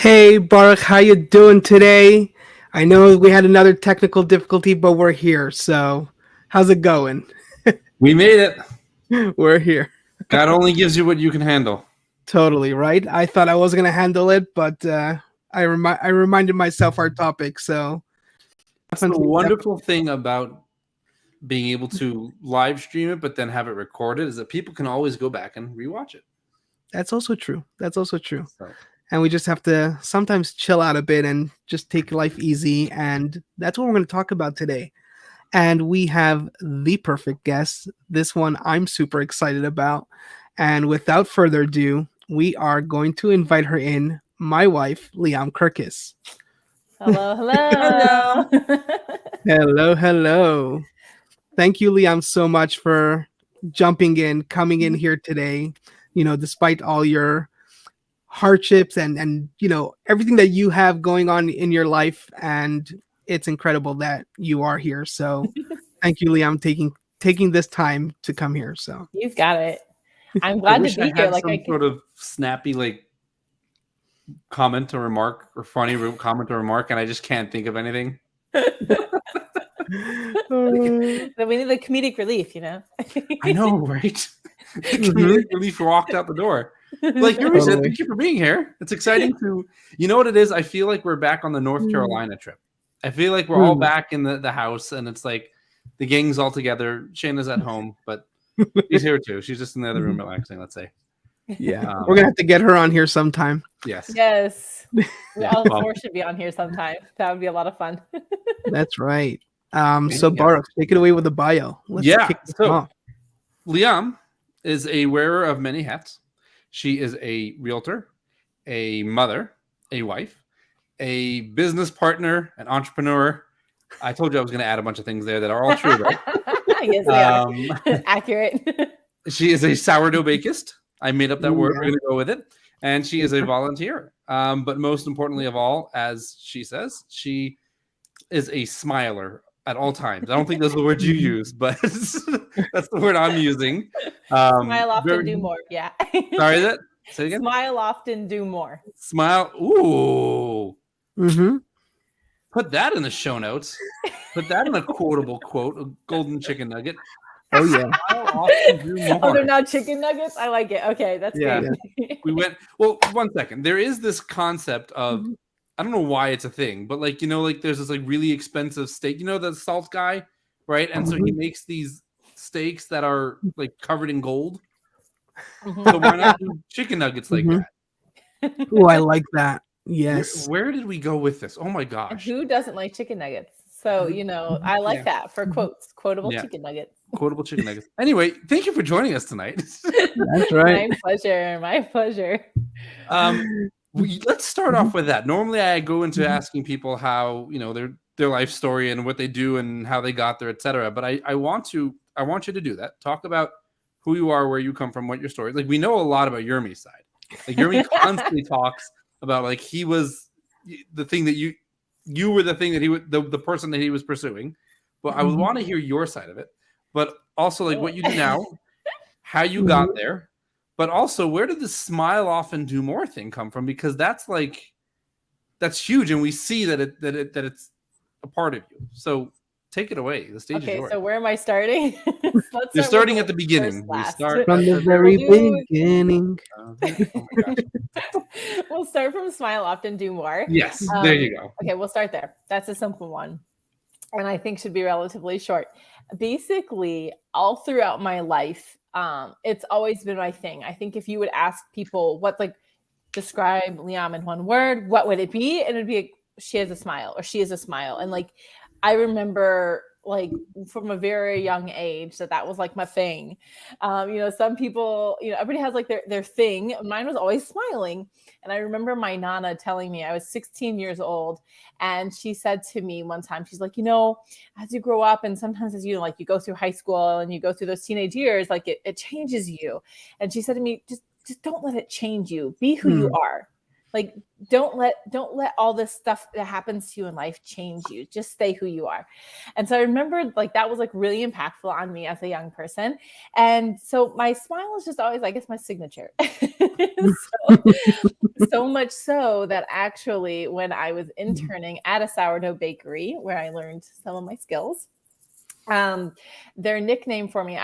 Hey Baruch, how you doing today? I know we had another technical difficulty, but we're here. So, how's it going? We made it. We're here. God only gives you what you can handle. Totally, right? I thought I was gonna handle it, but I reminded myself our topic. So, That's the wonderful thing about being able to live stream it, but then have it recorded, is that people can always go back and rewatch it. That's also true. So, And we just have to sometimes chill out a bit and just take life easy. And that's what we're going to talk about today. And we have the perfect guest. This one I'm super excited about. And without further ado, we are going to invite her in, my wife, Liam Kurkus. Hello, hello. Hello. Thank you, Liam, so much for jumping in, coming in here today. You know, despite all your hardships and everything that you have going on in your life, and it's incredible that you are here. So thank you, Liam, taking this time to come here. So you've got it. I'm glad to be here. Like some sort of snappy comment or remark or funny comment or remark, and I just can't think of anything. So we need the comedic relief, I know, right? The comedic relief walked out the door. Like Yuri said, thank you for being here. It's exciting to, you know what it is? I feel like we're back on the North Carolina trip. I feel like we're all back in the house, and it's like the gang's all together. Shayna's at home, but she's here too. She's just in the other room relaxing, let's say. Yeah, we're gonna have to get her on here sometime. Yes. All four should be on here sometime. That would be a lot of fun. That's right. So Baruch, take it away with the bio. Let's kick this off. Liam is a wearer of many hats. She is a realtor, a mother, a wife, a business partner, an entrepreneur. I told you I was going to add a bunch of things there that are all true, right? Yes, they are. Accurate. She is a sourdough bakist. I made up that word. We're going to go with it. And she is a volunteer. But most importantly of all, as she says, she is a smiler at all times. I don't think those are the words you use, but that's the word I'm using. Smile often, do more. Yeah. Sorry, that? Say it again? Smile often, do more. Smile. Ooh. Mm-hmm. Put that in the show notes. Put that in a quotable quote, a golden chicken nugget. Oh, yeah. Smile often, do more. Oh, they're not chicken nuggets? I like it. Okay, that's great. We went, well, one second. There is this concept of, I don't know why it's a thing, but there's this really expensive steak, the salt guy, right? And so he makes these steaks that are covered in gold. So why not do chicken nuggets like that? Oh, I like that. Yes. Where did we go with this? Oh my gosh. And who doesn't like chicken nuggets? So, I like that for quotes, quotable chicken nuggets. Quotable chicken nuggets. Anyway, thank you for joining us tonight. That's right. My pleasure. Let's start off with that. Normally I go into asking people how, their life story and what they do and how they got there, etc. But I want you to do that. Talk about who you are, where you come from, what your story is. We know a lot about Yermi's side. Yermi constantly talks about he was the thing that you were the thing that he was the person that he was pursuing. But I would want to hear your side of it. But also what you do now, how you got there. But also, where did the smile often do more thing come from? Because that's huge, and we see that it's a part of you. So take it away. The stage is yours. So where am I starting? You're starting at the beginning. We start from the very beginning. Oh my gosh. We'll start from smile often, do more. Yes, there you go. Okay, we'll start there. That's a simple one, and I think should be relatively short. Basically, all throughout my life, it's always been my thing. I think if you would ask people describe Liam in one word, what would it be? And it'd be she has a smile, or she is a smile. And I remember from a very young age that was my thing. Some people, everybody has their thing. Mine was always smiling. And I remember my Nana telling me, I was 16 years old, and she said to me one time, she's like, as you grow up, and sometimes as you you go through high school and you go through those teenage years, it changes you. And she said to me, just don't let it change you. Be who you are. Like, don't let all this stuff that happens to you in life change you. Just stay who you are. And so I remember like that was like really impactful on me as a young person. And so my smile is just always, I guess, my signature. So much so that actually when I was interning at a sourdough bakery where I learned some of my skills, their nickname for me,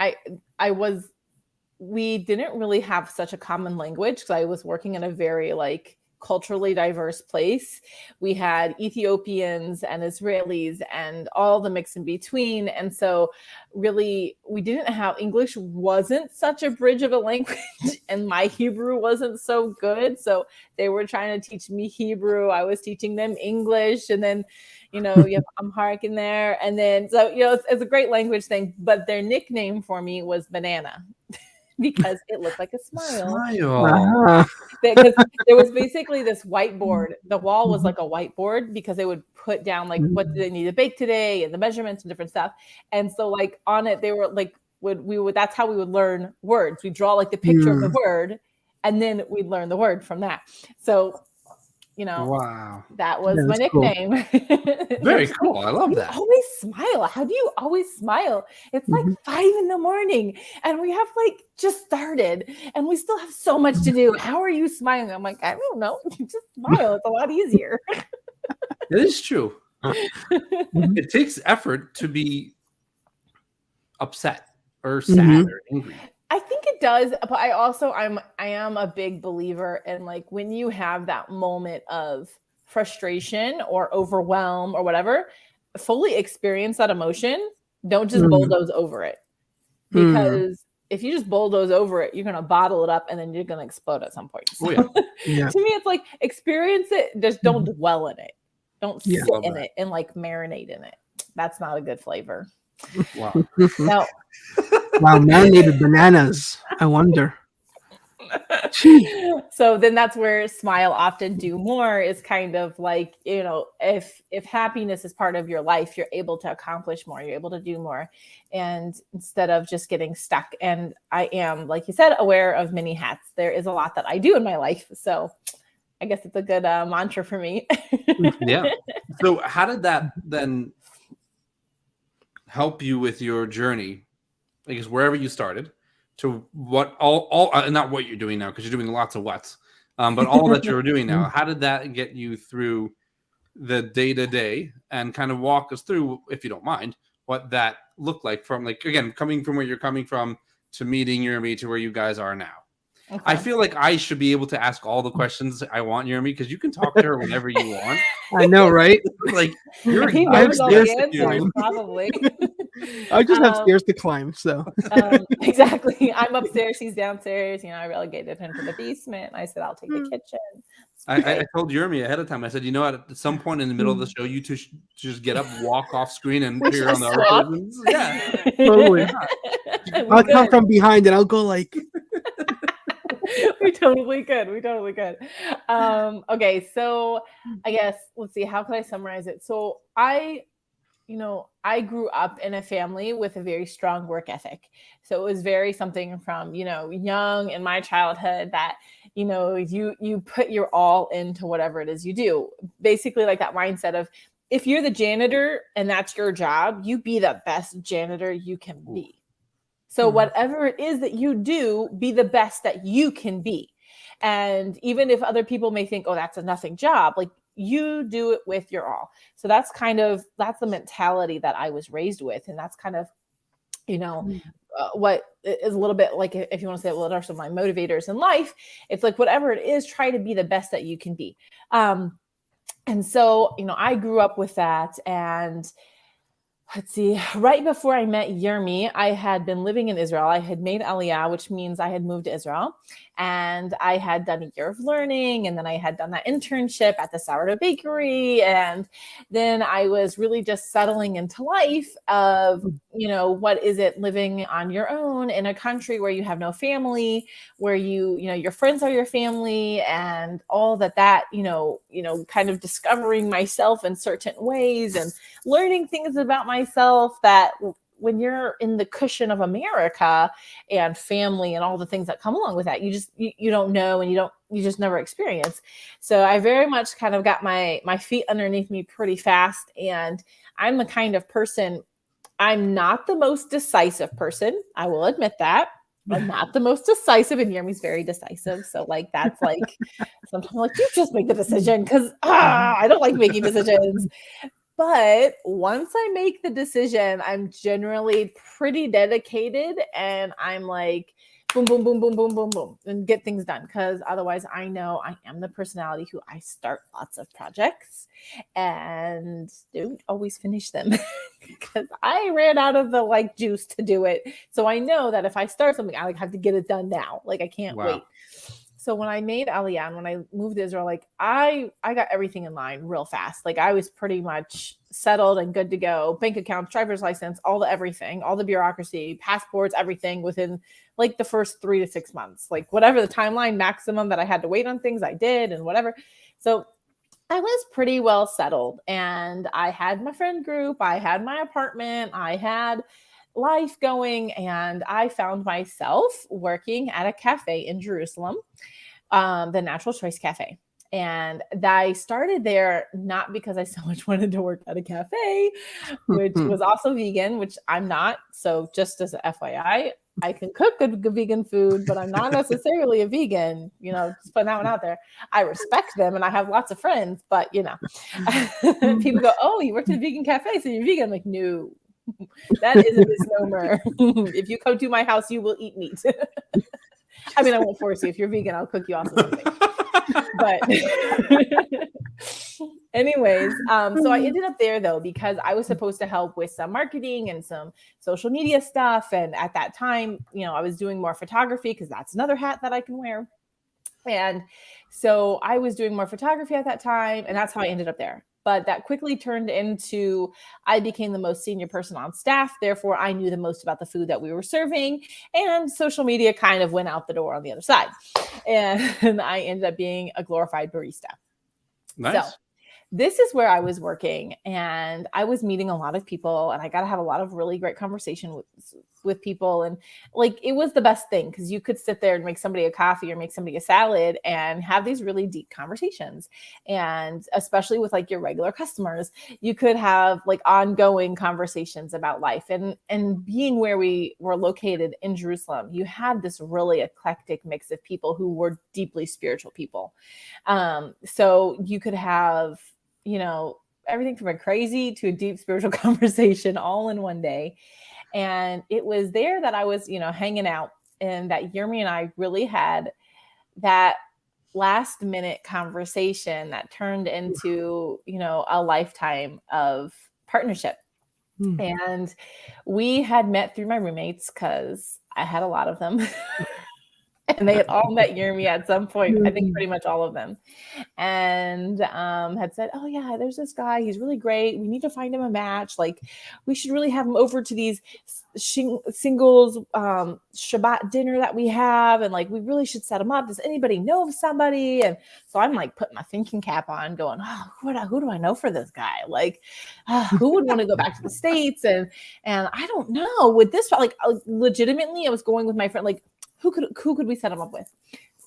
we didn't really have such a common language because I was working in a very like culturally diverse place. We had Ethiopians and Israelis and all the mix in between. And so really we didn't have, English wasn't such a bridge of a language and my Hebrew wasn't so good. So they were trying to teach me Hebrew. I was teaching them English, and then, you have Amharic in there. And then, so, it's a great language thing, but their nickname for me was Banana. Because it looked like a smile. Because there was basically this whiteboard. The wall was like a whiteboard because they would put down like what do they need to bake today and the measurements and different stuff. And so like on it, they were like that's how we would learn words. We draw like the picture of the word, and then we'd learn the word from that. So wow, that was my nickname. Cool. Very cool. I love that. Always smile. How do you always smile? It's like 5 a.m. and we have like just started and we still have so much to do. How are you smiling? I'm like, I don't know. Just smile. It's a lot easier. It is true. It takes effort to be upset or sad or angry. I think it does, but I am a big believer in like when you have that moment of frustration or overwhelm or whatever, fully experience that emotion. Don't just bulldoze over it, because if you just bulldoze over it, you're going to bottle it up and then you're going to explode at some point. So, to me, it's like experience it. Just don't dwell in it. Don't sit in it and like marinate in it. That's not a good flavor. Wow. No. Wow, marinated bananas. I wonder. So then that's where smile often do more is kind of like, if happiness is part of your life, you're able to accomplish more, you're able to do more. And instead of just getting stuck, and I am, like you said, aware of many hats. There is a lot that I do in my life. So I guess it's a good mantra for me. Yeah. So how did that then help you with your journey? I guess wherever you started to what all not what you're doing now, because you're doing lots of what's, but all that you're doing now. How did that get you through the day-to-day, and kind of walk us through, if you don't mind, what that looked like from, like, again, coming from where you're coming from to meeting Yurmi to where you guys are now. Okay. I feel like I should be able to ask all the questions I want, Yurmi, because you can talk to her whenever you want. I know, right? Like, you're he knows all the answers, probably. I just have stairs to climb, so. Exactly. I'm upstairs, she's downstairs. I relegated him to the basement. I said, I'll take the kitchen. I told Yurmi ahead of time, I said, at some point in the middle of the show, you two should just get up, walk off screen, and appear on the other person's. Yeah. Totally. I'll come from behind and I'll go like... We totally could. Okay, so I guess let's see, how could I summarize it? So I grew up in a family with a very strong work ethic. So it was very something from, young in my childhood that, you put your all into whatever it is you do. Basically like that mindset of, if you're the janitor and that's your job, you be the best janitor you can be. So whatever it is that you do, be the best that you can be. And even if other people may think, oh, that's a nothing job, like you do it with your all. So that's the mentality that I was raised with. And that's kind of, what is a little bit like, if you want to say what are some of my motivators in life, it's like, whatever it is, try to be the best that you can be. And so, I grew up with that. And let's see, right before I met Yurmi, I had been living in Israel. I had made Aliyah, which means I had moved to Israel. And I had done a year of learning. And then I had done that internship at the sourdough bakery. And then I was really just settling into life of, what is it living on your own in a country where you have no family, where your friends are your family, and all that, kind of discovering myself in certain ways and learning things about myself that when you're in the cushion of America and family and all the things that come along with that, you don't know, and you don't you just never experience. So I very much kind of got my feet underneath me pretty fast. And I'm the kind of person, I'm not the most decisive person. I will admit that. I'm not the most decisive, and Yermi's very decisive. So like, that's like, sometimes I'm like, you just make the decision, because I don't like making decisions. But once I make the decision, I'm generally pretty dedicated, and I'm like, boom, boom, boom, boom, boom, boom, boom, and get things done. Because otherwise, I know I am the personality who I start lots of projects and don't always finish them because I ran out of the like juice to do it. So I know that if I start something, I like have to get it done now. Like I can't wait. So when I made Aliyah, when I moved to Israel, like I got everything in line real fast. Like I was pretty much settled and good to go. Bank accounts, driver's license, all the everything, all the bureaucracy, passports, everything within like the first 3 to 6 months. Like whatever the timeline maximum that I had to wait on things, I did and whatever. So I was pretty well settled, and I had my friend group, I had my apartment, I had life going, and I found myself working at a cafe in Jerusalem, the Natural Choice Cafe. And I started there not because I so much wanted to work at a cafe, which was also vegan, which I'm not. So just as a FYI, I can cook good vegan food, but I'm not necessarily a vegan, you know, just putting that one out there. I respect them and I have lots of friends, but you know, people go, oh, you worked at a vegan cafe, so you're vegan. I'm like, no, that is a misnomer. If you come to my house, you will eat meat. I mean, I won't force you. If you're vegan, I'll cook you also something. But anyways, so I ended up there though, because I was supposed to help with some marketing and some social media stuff. And at that time, you know, I was doing more photography because that's another hat that I can wear. And so I was doing more photography at that time, and that's how I ended up there. But that quickly turned into, I became the most senior person on staff. Therefore, I knew the most about the food that we were serving, and social media kind of went out the door on the other side. And I ended up being a glorified barista. Nice. So this is where I was working, and I was meeting a lot of people, and I got to have a lot of really great conversation with people. And like, it was the best thing because you could sit there and make somebody a coffee or make somebody a salad and have these really deep conversations. And especially with like your regular customers, you could have like ongoing conversations about life. And being where we were located in Jerusalem, you had this really eclectic mix of people who were deeply spiritual people. So you could have, you know, everything from a crazy to a deep spiritual conversation all in one day. And it was there that I was, you know, hanging out, and that Yermi and I really had that last minute conversation that turned into, you know, a lifetime of partnership. And we had met through my roommates because I had a lot of them. And they had all met Yermi at some point, I think pretty much all of them, and had said, oh yeah, there's this guy, he's really great, we need to find him a match, like we should really have him over to these singles Shabbat dinner that we have, and like we really should set him up, does anybody know of somebody? And so I'm like putting my thinking cap on going, oh, who do I know for this guy, like who would want to go back to the States, and I don't know, with this, like legitimately I was going with my friend, like who could we set him up with?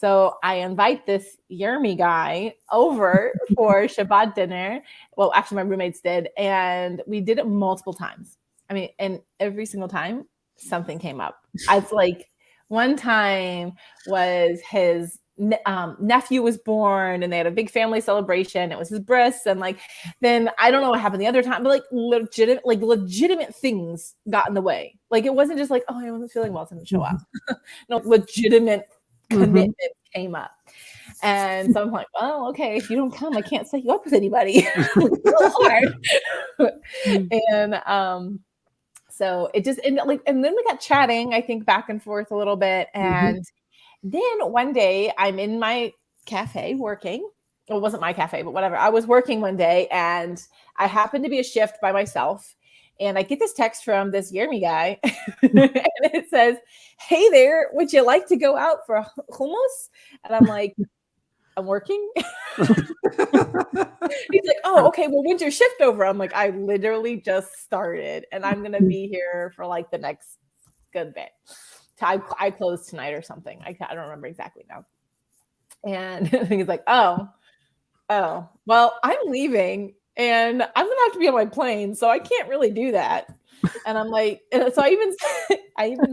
So I invite this Yermi guy over for Shabbat dinner. Well, actually my roommates did. And we did it multiple times. I mean, and every single time something came up. It's like one time was his nephew was born, and they had a big family celebration. It was his bris, and like, then I don't know what happened the other time, but like legitimate things got in the way. Like it wasn't just like, oh, I wasn't feeling well, so I didn't show up. No, legitimate commitment came up. And so I'm like, well, okay, if you don't come, I can't set you up with anybody. And so it just ended like, and then we got chatting, I think, back and forth a little bit. And then one day I'm in my cafe working. Well, it wasn't my cafe, but whatever. I was working one day, and I happened to be a shift by myself. And I get this text from this Yermi guy, and it says, hey there, would you like to go out for hummus? And I'm like, I'm working. He's like, oh, okay, well, when's your shift over? I'm like, I literally just started, and I'm going to be here for like the next good bit. I close tonight or something. I don't remember exactly now. And he's like, oh, well, I'm leaving and I'm gonna have to be on my plane, so I can't really do that. And I'm like, and so I even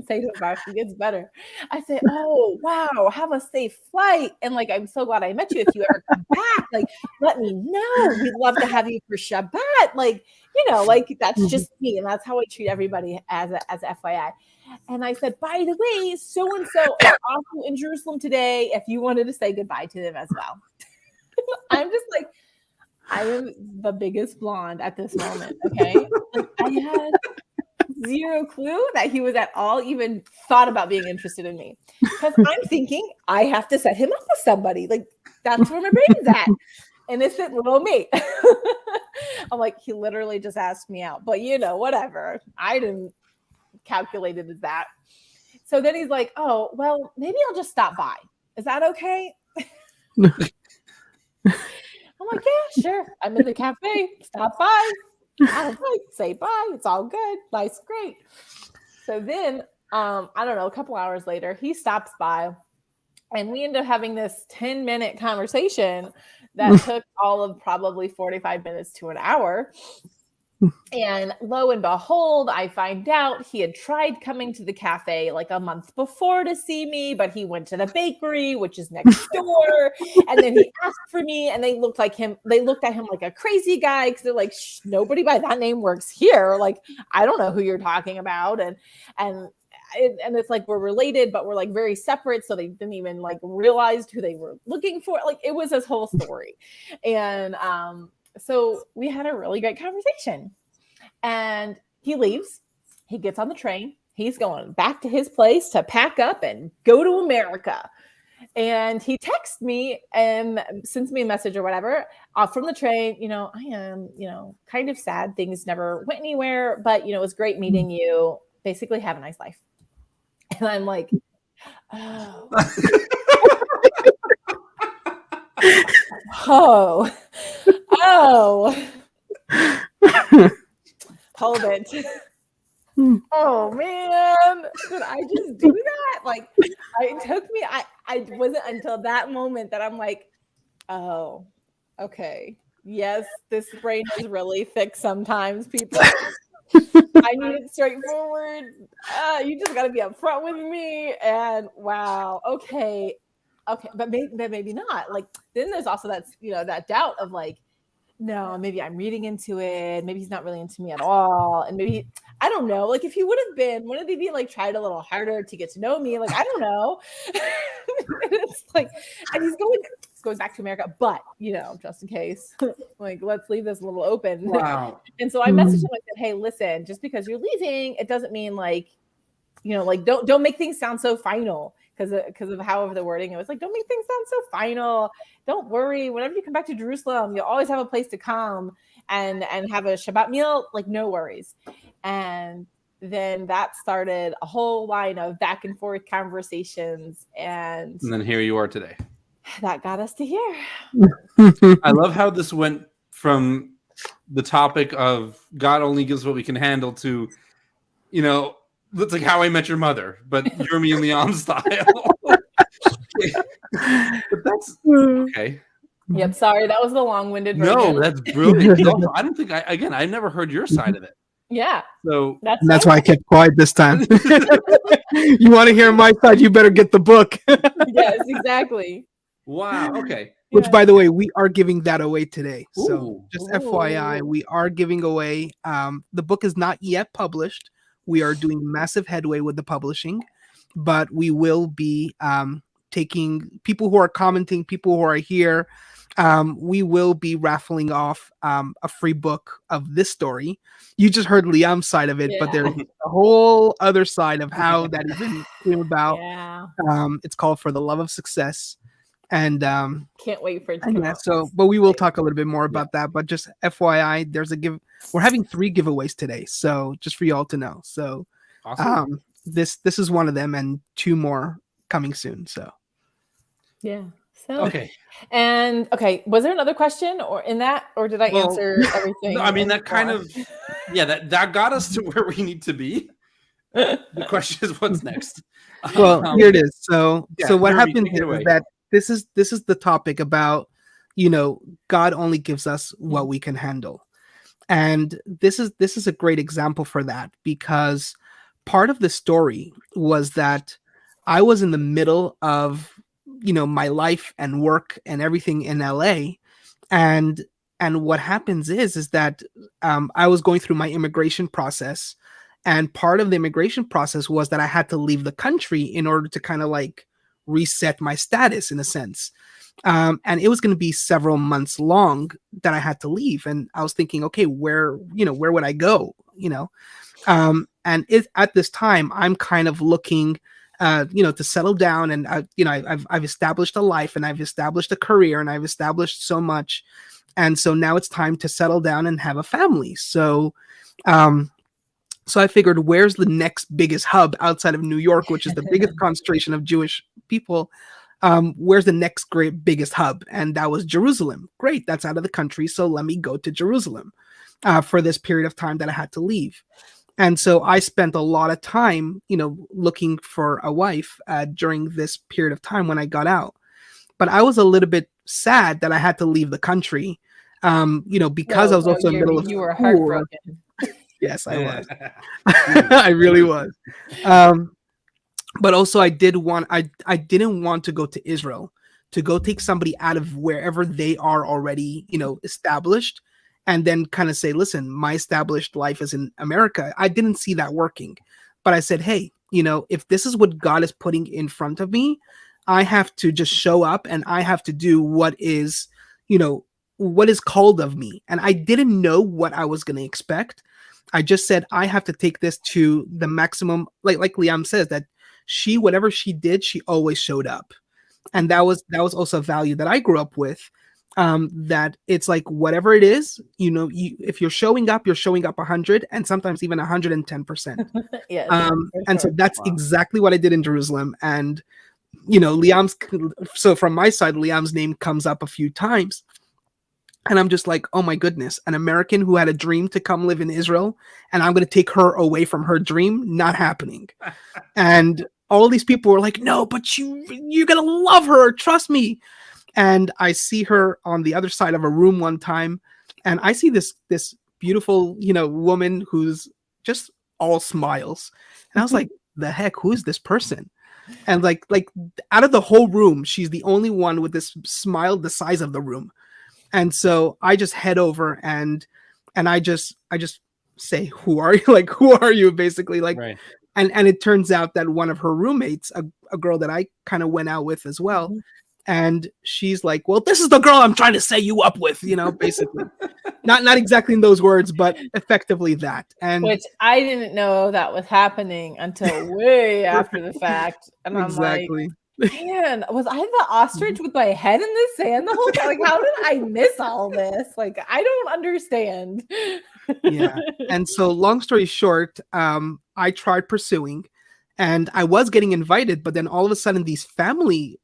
say to him, actually gets better. I say, oh wow, have a safe flight. And like, I'm so glad I met you. If you ever come back, like let me know. We'd love to have you for Shabbat. Like, like that's just me. And that's how I treat everybody as FYI. And I said, by the way, so-and-so is also in Jerusalem today, if you wanted to say goodbye to them as well. I'm just like, I am the biggest blonde at this moment, okay? Like, I had zero clue that he was at all even thought about being interested in me. Because I'm thinking I have to set him up with somebody. Like, that's where my brain's at. Innocent little me. I'm like, he literally just asked me out. But, whatever. I didn't calculate it as that. So then he's like, oh, well, maybe I'll just stop by. Is that okay? I'm like, yeah, sure. I'm in the cafe. Stop by. Say bye. It's all good. Life's great. So then, I don't know, a couple hours later, he stops by and we end up having this 10-minute conversation that took all of probably 45 minutes to an hour. And lo and behold, I find out he had tried coming to the cafe like a month before to see me, but he went to the bakery, which is next door. And then he asked for me, and they looked at him like a crazy guy, because they're like, nobody by that name works here. Like, I don't know who you're talking about. And it's like, we're related, but we're like very separate. So they didn't even like realize who they were looking for. Like, it was this whole story. And so we had a really great conversation, and he leaves. He gets on the train. He's going back to his place to pack up and go to America. And he texts me and sends me a message or whatever from the train. I am, kind of sad. Things never went anywhere, but, it was great meeting you. Basically, have a nice life. And I'm like, oh. Hold it. Oh man, did I just do that? Like, I wasn't until that moment that I'm like, oh, okay. Yes, this brain is really thick sometimes, people. I need it straightforward. You just got to be upfront with me. And wow, okay, but maybe not. Like, then there's also that doubt of like, no, maybe I'm reading into it. Maybe he's not really into me at all. And maybe, I don't know. Like, if he would have been, wouldn't he be like tried a little harder to get to know me? Like, I don't know. It's like, and he's going back to America, but just in case, like, let's leave this a little open. Wow. And so I messaged him. I said, hey, listen, just because you're leaving, it doesn't mean like, like don't make things sound so final. Because of however the wording, it was like, don't make things sound so final. Don't worry. Whenever you come back to Jerusalem, you'll always have a place to come and have a Shabbat meal. Like, no worries. And then that started a whole line of back and forth conversations. And then here you are today. That got us to here. I love how this went from the topic of God only gives what we can handle to, looks like How I Met Your Mother, but Jeremy and Liam style. But that's okay. Yep. Sorry, that was the long-winded version. No, that's brilliant. Also, I don't think I've never heard your side of it. Yeah. So that's why I kept quiet this time. You want to hear my side? You better get the book. Yes, exactly. Wow. Okay. Which, by the way, we are giving that away today. So Ooh. just FYI, we are giving away. The book is not yet published. We are doing massive headway with the publishing, but we will be taking people who are commenting, people who are here. We will be raffling off a free book of this story. You just heard Liam's side of it, but there's a whole other side of how that even came about. Yeah. It's called For the Love of Success. And can't wait for it to come out. So, but we will talk a little bit more about that. But just FYI, there's we're having 3 giveaways today, so just for y'all to know. So, awesome. This is one of them, and 2 more coming soon. So, yeah. So okay. And was there another question or did I answer everything? No, I mean, that kind of that got us to where we need to be. The question is, what's next? Well, here it is. So what happens is that this is the topic about, God only gives us what we can handle. And this is a great example for that, because part of the story was that I was in the middle of, my life and work and everything in LA. And what happens is that I was going through my immigration process, and part of the immigration process was that I had to leave the country in order to kind of like reset my status in a sense. And it was going to be several months long that I had to leave. And I was thinking, okay, where would I go? And at this time, I'm kind of looking, to settle down, and I've established a life, and I've established a career, and I've established so much, and so now it's time to settle down and have a family. So I figured, where's the next biggest hub outside of New York, which is the biggest concentration of Jewish people? Where's the next biggest hub? And that was Jerusalem. Great, that's out of the country, so let me go to Jerusalem for this period of time that I had to leave. And so I spent a lot of time, looking for a wife during this period of time when I got out. But I was a little bit sad that I had to leave the country, because I was also in the middle of you were school. heartbroken. Yes, I was. I really was. But also I didn't want to go to Israel to go take somebody out of wherever they are already, established, and then kind of say, listen, my established life is in America. I didn't see that working. But I said, hey, if this is what God is putting in front of me, I have to just show up, and I have to do what is called of me. And I didn't know what I was going to expect. I just said, I have to take this to the maximum. Like Liam says, that whatever she did, she always showed up. And that was also a value that I grew up with. That it's like, whatever it is, if you're showing up 100, and sometimes even 110%. Yes. And so that's exactly what I did in Jerusalem. And, so from my side, Liam's name comes up a few times. And I'm just like, oh my goodness, an American who had a dream to come live in Israel, and I'm going to take her away from her dream? Not happening. And all these people were like, no, but you're going to love her. Trust me. And I see her on the other side of a room one time, and I see this beautiful, woman who's just all smiles. And I was like, the heck, who is this person? And like out of the whole room, she's the only one with this smile the size of the room. And so I just head over and I just say, who are you? Like, who are you? Basically, like, right. And it turns out that one of her roommates, a girl that I kind of went out with as well. Mm-hmm. And she's like, well, this is the girl I'm trying to set you up with, basically. not exactly in those words, but effectively that. And which I didn't know that was happening until way after the fact. And exactly. I'm like, man, was I the ostrich with my head in the sand the whole time? Like, how did I miss all this? Like, I don't understand. Yeah. And so, long story short, I tried pursuing, and I was getting invited, but then all of a sudden these family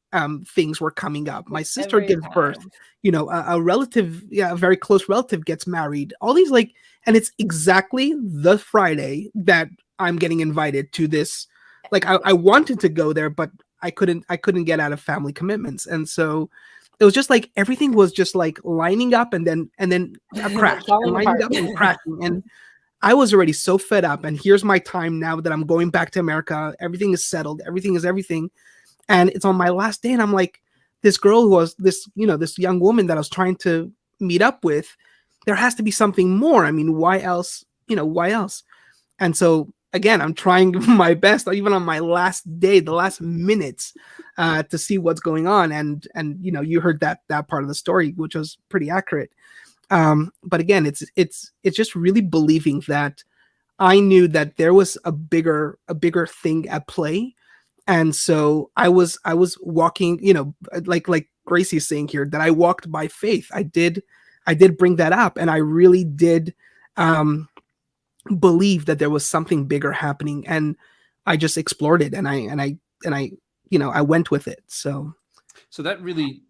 things were coming up. My sister gives birth, a relative, a very close relative gets married. All these and it's exactly the Friday that I'm getting invited to this. Like, I wanted to go there, but I couldn't get out of family commitments. And so it was just like everything was just like lining up and then a crash and lining up and crashing. And I was already so fed up. And here's my time now that I'm going back to America. Everything is settled. Everything is everything. And it's on my last day. And I'm like, this girl who was this young woman that I was trying to meet up with, there has to be something more. I mean, why else? Why else? And so again, I'm trying my best, even on my last day, the last minutes, to see what's going on. And you heard that part of the story, which was pretty accurate. But again, it's just really believing that I knew that there was a bigger thing at play. And so I was walking, like Gracie's saying here, that I walked by faith. I did bring that up, and I really did believe that there was something bigger happening, and I just explored it, and I went with it. So that really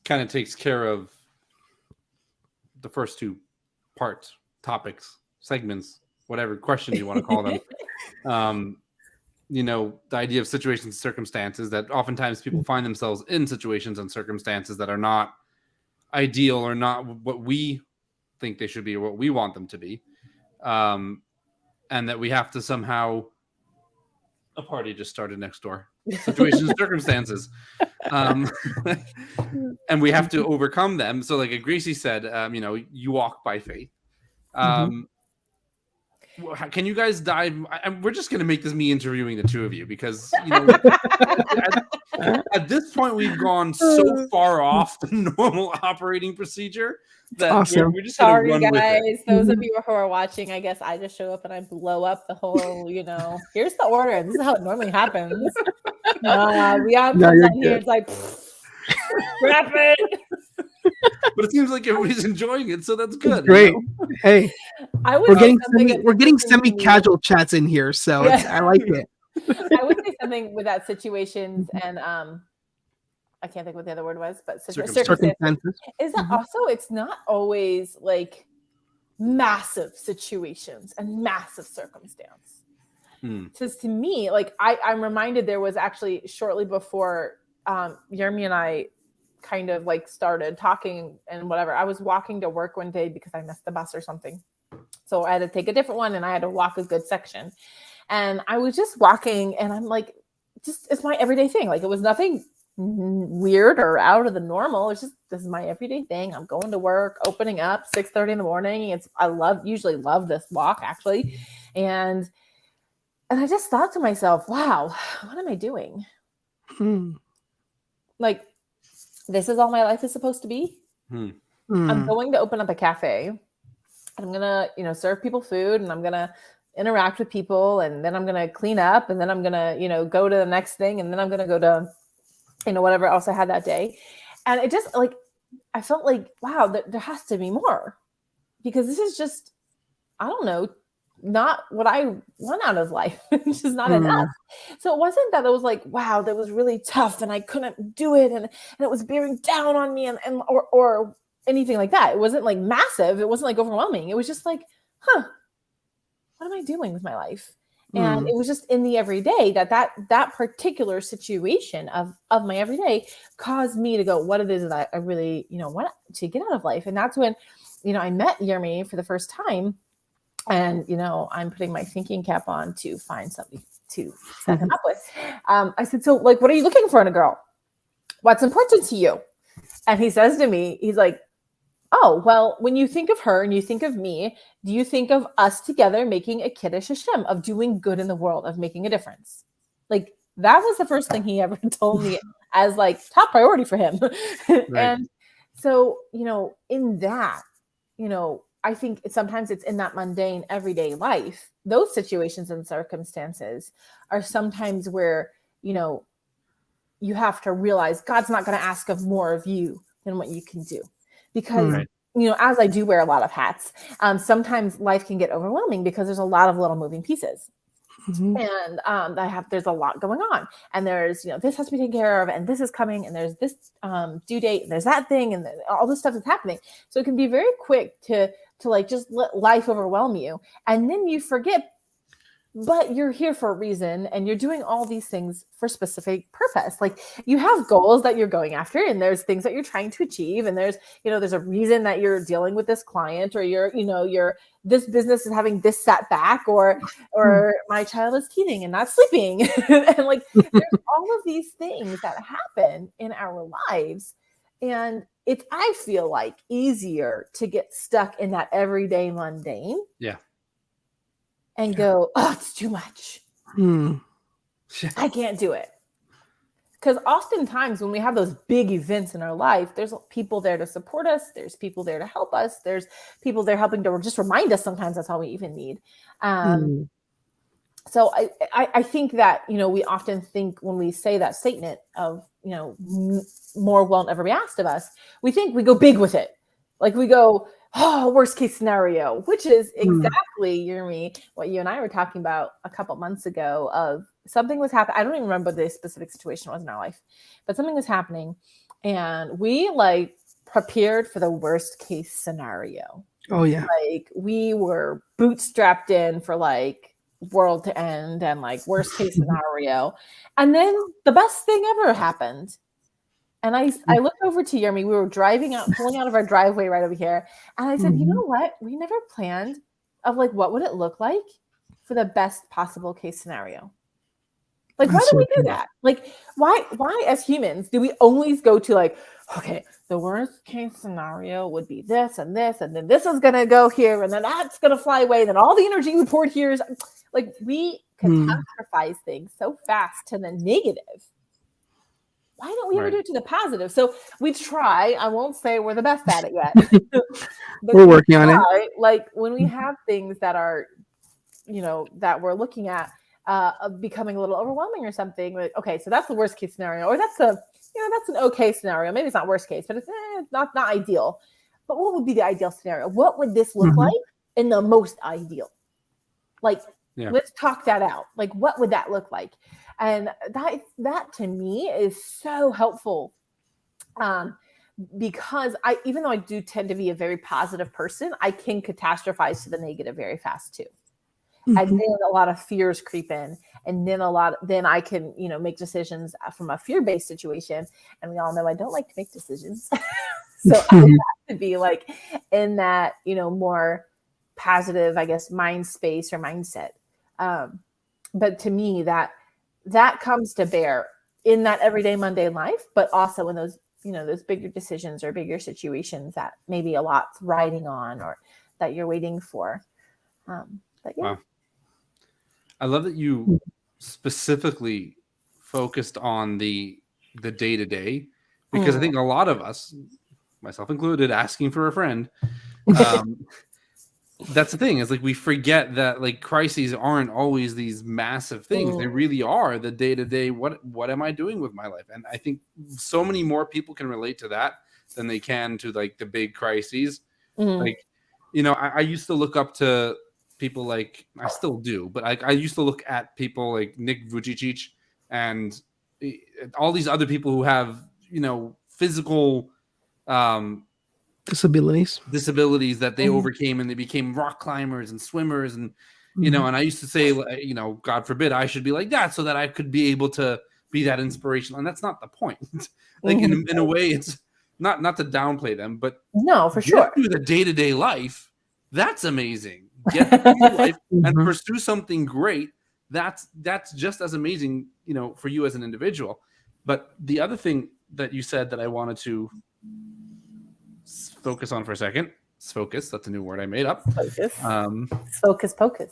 kind of takes care of the first two parts, topics, segments, whatever questions you want to call them. the idea of situations and circumstances, that oftentimes people find themselves in situations and circumstances that are not ideal or not what we think they should be or what we want them to be. And that we have to somehow, a party just started next door, situations and circumstances. And we have to overcome them. So like Gracie said, you walk by faith. Can you guys dive? We're just going to make this me interviewing the two of you, because at this point we've gone so far off the normal operating procedure that awesome. we're just going to run guys, with it. Those of you who are watching, I guess I just show up and I blow up the whole, here's the order. This is how it normally happens. Leon comes on here, it's like, wrap it. But it seems like everybody's enjoying it, so that's good. Great. Hey, we're getting semi-casual chats in here, so I like it. I would say something with that situations and I can't think what the other word was, but circumstances. Is that also, it's not always like massive situations and massive circumstance. Because to me, like I'm reminded, there was actually shortly before Jeremy and I kind of like started talking and whatever, I was walking to work one day because I missed the bus or something. So I had to take a different one and I had to walk a good section. And I was just walking and I'm like, it's my everyday thing. Like it was nothing weird or out of the normal. It's just, this is my everyday thing. I'm going to work, opening up 6:30 in the morning. I usually love this walk actually. And I just thought to myself, wow, what am I doing? Like, this is all my life is supposed to be. I'm going to open up a cafe. I'm going to, serve people food, and I'm going to interact with people, and then I'm going to clean up, and then I'm going to, go to the next thing. And then I'm going to go to, whatever else I had that day. And it just like, I felt like, wow, there has to be more, because this is just, I don't know, not what I want out of life. It's just not enough. So it wasn't that it was like, wow, that was really tough and I couldn't do it. And it was bearing down on me or anything like that. It wasn't like massive. It wasn't like overwhelming. It was just like, what am I doing with my life? And it was just in the everyday that particular situation of my everyday caused me to go, what it is that I really, want to get out of life. And that's when, I met Jeremy for the first time. And, I'm putting my thinking cap on to find somebody to set him up with. I said, so like, what are you looking for in a girl? What's important to you? And he says to me, he's like, oh, well, when you think of her and you think of me, do you think of us together making a kiddush Hashem, of doing good in the world, of making a difference? Like, that was the first thing he ever told me as like top priority for him. Right. And so, in that, I think sometimes it's in that mundane everyday life. Those situations and circumstances are sometimes where, you have to realize God's not going to ask of more of you than what you can do. Because, as I do wear a lot of hats, sometimes life can get overwhelming because there's a lot of little moving pieces. And there's a lot going on, and there's, this has to be taken care of, and this is coming, and there's this due date, and there's that thing, and all this stuff is happening. So it can be very quick to like just let life overwhelm you, and then you forget, but you're here for a reason, and you're doing all these things for specific purpose. Like, you have goals that you're going after, and there's things that you're trying to achieve, and there's a reason that you're dealing with this client, or this business is having this setback, or my child is teething and not sleeping. And like, there's all of these things that happen in our lives. And it's, I feel like, easier to get stuck in that everyday mundane. Yeah. And go, oh, it's too much. I can't do it. Because oftentimes when we have those big events in our life, there's people there to support us. There's people there to help us. There's people there helping to just remind us. Sometimes that's all we even need. So I think that, we often think when we say that statement of, more won't ever be asked of us, we think we go big with it. Like, we go, oh, worst case scenario, which is exactly, Jeremy, what you and I were talking about a couple months ago, of something was happening. I don't even remember the specific situation was in our life, but something was happening, and we like prepared for the worst case scenario. Oh yeah. Like, we were bootstrapped in for like world to end and like worst case scenario. And then the best thing ever happened. And I looked over to Yermi. We were pulling out of our driveway right over here. And I said, you know what? We never planned of like, what would it look like for the best possible case scenario? Like, why do we do that? Like, why as humans do we always go to like, okay, the worst case scenario would be this and this, and then this is going to go here, and then that's going to fly away. And then all the energy we poured here is like, we catastrophize things so fast to the negative. Why don't we ever do it to the positive? So we try. I won't say we're the best at it yet. But we're working on it. Like when we have things that are, that we're looking at becoming a little overwhelming or something. Like, okay, so that's the worst case scenario, or that's an okay scenario. Maybe it's not worst case, but it's not ideal. But what would be the ideal scenario? What would this look like in the most ideal? Like, let's talk that out. Like, what would that look like? And that to me is so helpful, because even though I do tend to be a very positive person, I can catastrophize to the negative very fast too. And then a lot of fears creep in, and then I can, make decisions from a fear-based situation. And we all know I don't like to make decisions. So I have to be like in that, more positive, I guess, mind space or mindset. But to me, that comes to bear in that everyday mundane life, but also in those, those bigger decisions or bigger situations that maybe a lot's riding on or that you're waiting for. But yeah. Wow. I love that you specifically focused on the day-to-day, because I think a lot of us, myself included, asking for a friend, that's the thing, is like we forget that like crises aren't always these massive things. They really are the day-to-day. What am I doing with my life? And I think so many more people can relate to that than they can to like the big crises. Like, I used to look up to people, like I still do, but I used to look at people like Nick Vujicic and all these other people who have, physical disabilities that they overcame, and they became rock climbers and swimmers, and and I used to say, God forbid I should be like that, so that I could be able to be that inspirational. And that's not the point. Like in a way, it's not to downplay them, but no, for sure, through the day-to-day life, that's amazing. Get through your life and pursue something great. That's just as amazing, for you as an individual. But the other thing that you said that I wanted to focus on for a second, focus, that's a new word I made up. Focus. Focus.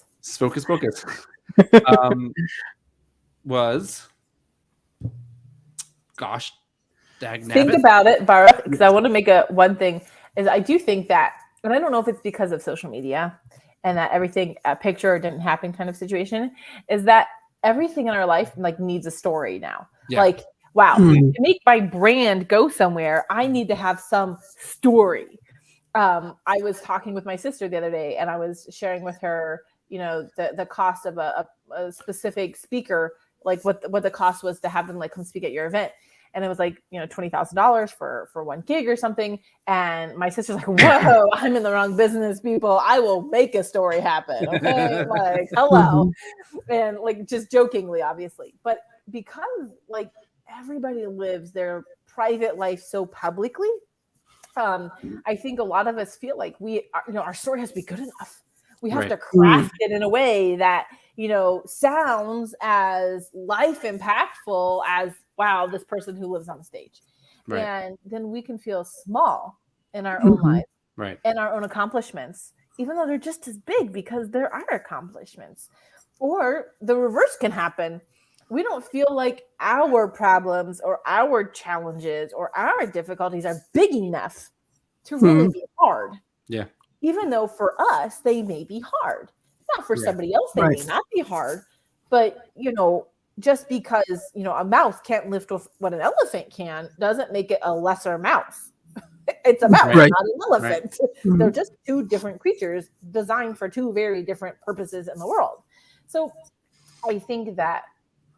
Was, gosh, think about it, Baruch, because I want to make one thing is I do think that, and I don't know if it's because of social media and that everything, a picture didn't happen kind of situation, is that everything in our life like needs a story now. Yeah. Like, wow, to make my brand go somewhere, I need to have some story. I was talking with my sister the other day, and I was sharing with her, the cost of a specific speaker, like what the cost was to have them like come speak at your event. And it was like, $20,000 for one gig or something. And my sister's like, whoa, I'm in the wrong business, people. I will make a story happen. Okay. Like, hello. And like, just jokingly, obviously. But because like everybody lives their private life so publicly, I think a lot of us feel like our story has to be good enough. We have to craft it in a way that, sounds as life impactful as, wow, this person who lives on the stage. Right. And then we can feel small in our own lives, right, and our own accomplishments, even though they're just as big, because there are accomplishments. Or the reverse can happen. We don't feel like our problems or our challenges or our difficulties are big enough to really be hard. Yeah. Even though for us, they may be hard. Not for somebody else, they may not be hard. But, just because, a mouse can't lift what an elephant can doesn't make it a lesser mouse. It's a mouse, not an elephant. Right. They're just two different creatures designed for two very different purposes in the world. So I think that,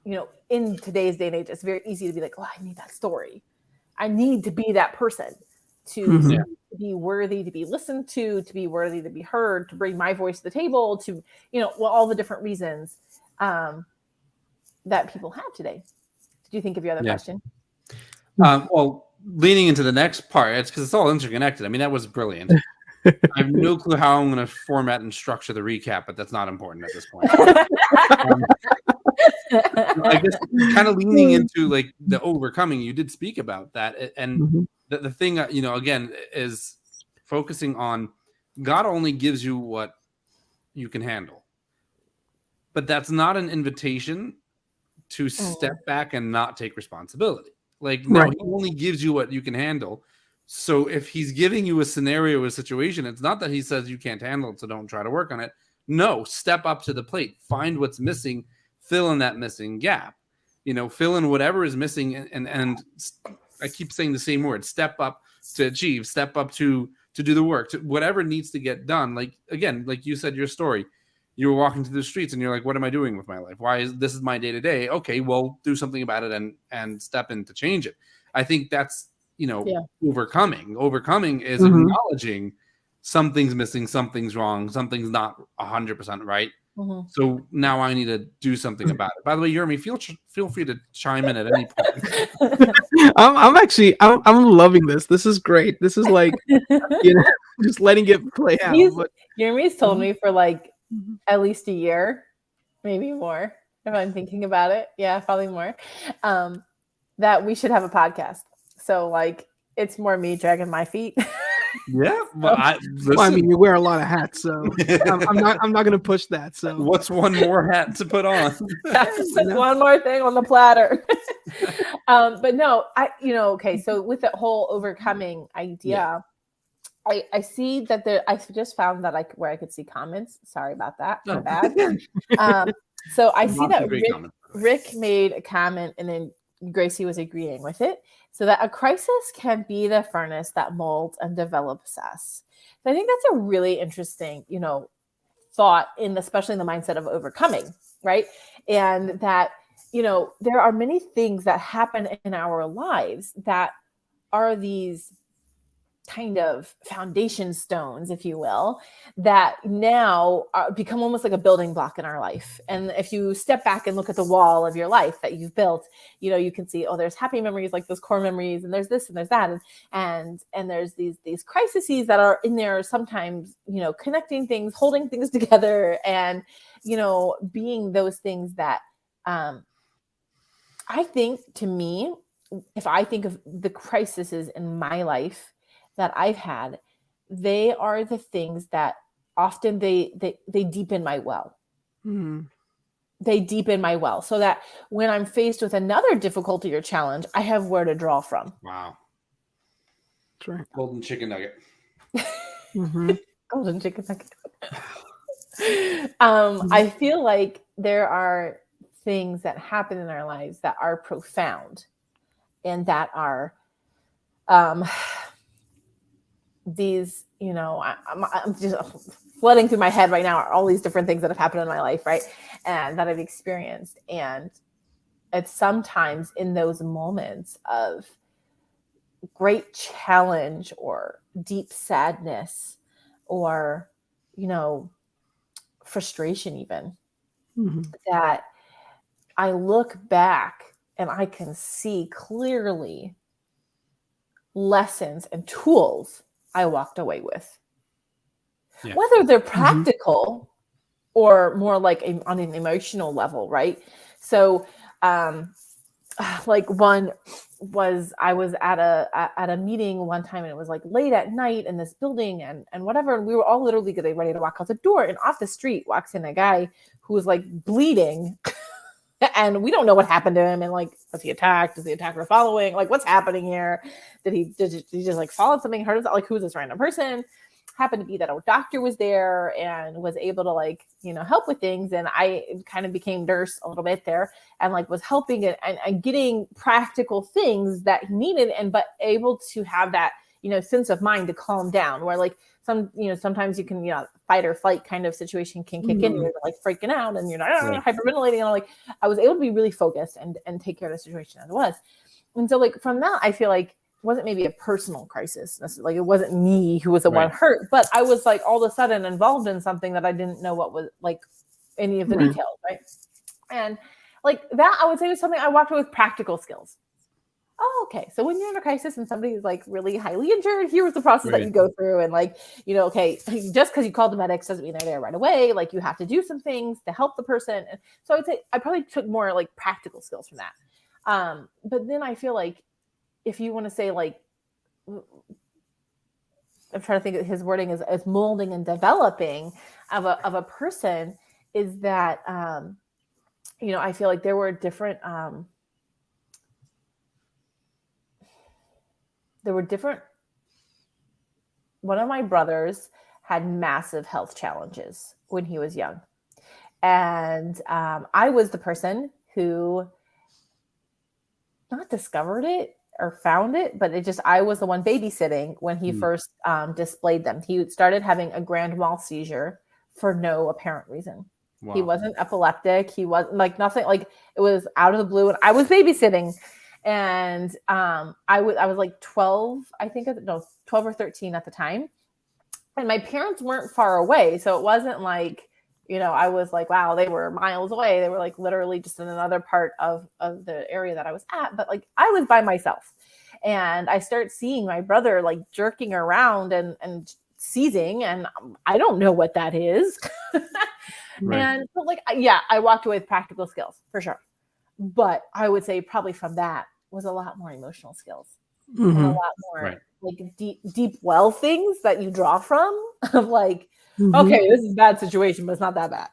in today's day and age, it's very easy to be like, oh, I need that story. I need to be that person. to be worthy, to be listened to be worthy, to be heard, to bring my voice to the table, to, all the different reasons that people have today. Did you think of your other question? Well, leaning into the next part, it's because it's all interconnected. I mean, that was brilliant. I have no clue how I'm going to format and structure the recap, but that's not important at this point. I guess kind of leaning into like the overcoming, you did speak about that. And the thing, again, is focusing on God only gives you what you can handle. But that's not an invitation to step back and not take responsibility. Like, no, he only gives you what you can handle. So if he's giving you a scenario, a situation, it's not that he says you can't handle it, so don't try to work on it. No, step up to the plate, find what's missing, fill in that missing gap, fill in whatever is missing. And I keep saying the same word, step up to achieve, step up to do the work, to whatever needs to get done. Like, again, like you said, your story, you were walking through the streets and you're like, what am I doing with my life? This is my day to day? Okay, well, do something about it and step in to change it. I think that's, overcoming. Overcoming is acknowledging something's missing, something's wrong, something's not 100% right. So now I need to do something about it. By the way, Jeremy, feel free to chime in at any point. I'm loving this. This is great. This is like, just letting it play out. Jeremy's told me for like at least a year, maybe more, if I'm thinking about it. Yeah, probably more. That we should have a podcast. So like, it's more me dragging my feet. Yeah, well, I mean, you wear a lot of hats, so I'm not going to push that. So what's one more hat to put on? One more thing on the platter. But no, okay. So with the whole overcoming idea, I see that I just found that where I could see comments. Sorry about that. My bad. So I see that Rick made a comment, and then Gracie was agreeing with it. So that a crisis can be the furnace that molds and develops us. So I think that's a really interesting, thought especially in the mindset of overcoming, right? And that, there are many things that happen in our lives that are these kind of foundation stones, if you will, that now become almost like a building block in our life. And if you step back and look at the wall of your life that you've built, you can see, there's happy memories, like those core memories, and there's this and there's that. And there's these crises that are in there sometimes, connecting things, holding things together, and, being those things that I think, to me, if I think of the crises in my life that I've had, they are the things that often they deepen my well. They deepen my well, so that when I'm faced with another difficulty or challenge, I have where to draw from. Wow. That's right. Golden chicken nugget. Golden chicken nugget. I feel like there are things that happen in our lives that are profound and that are these, I'm just flooding through my head right now, all these different things that have happened in my life, right? And that I've experienced. And it's sometimes in those moments of great challenge or deep sadness or, frustration even, that I look back and I can see clearly lessons and tools I walked away with. Yeah. Whether they're practical or more like on an emotional level, right? So, like one was, I was at a meeting one time, and it was like late at night in this building and whatever. And we were all literally getting ready to walk out the door, and off the street walks in a guy who was like bleeding. And we don't know what happened to him. And like, was he attacked? Is the attacker following? Like, what's happening here? Did he just like fall on something? Hurt himself? Like, who's this random person? Happened to be that a doctor was there and was able to like, help with things. And I kind of became nurse a little bit there and like was helping and getting practical things that he needed, but able to have that, sense of mind to calm down, where like sometimes you can, fight or flight kind of situation can kick in, and you're like freaking out and you're hyperventilating. And like, I was able to be really focused and take care of the situation as it was. And so like from that, I feel like wasn't maybe a personal crisis. Like, it wasn't me who was the one Right. hurt, but I was like all of a sudden involved in something that I didn't know what was like any of the Right. details, right? And like that, I would say was something I walked away with practical skills. Oh, okay. So when you're in a crisis and somebody is like really highly injured, here was the process that Right. you go through. And like, you know, okay, just because you called the medics doesn't mean they're there right away. Like, you have to do some things to help the person. And so I would say I probably took more like practical skills from that. But then I feel like if you want to say like, I'm trying to think of his wording as molding and developing of a person, is that, you know, I feel like there were different, one of my brothers had massive health challenges when he was young. And I was the person who not discovered it or found it, but I was the one babysitting when he first displayed them. He started having a grand mal seizure for no apparent reason. Wow. He wasn't epileptic. He wasn't like nothing, like it was out of the blue. And I was babysitting. And I was like 12, I think, 12 or 13 at the time. And my parents weren't far away. So it wasn't like, you know, I was like, wow, they were miles away. They were like literally just in another part of the area that I was at. But like, I was by myself. And I start seeing my brother like jerking around and seizing. And I don't know what that is. Right. And so like, yeah, I walked away with practical skills for sure. But I would say probably from that was a lot more emotional skills, and a lot more like deep well things that you draw from of like, okay, this is a bad situation, but it's not that bad.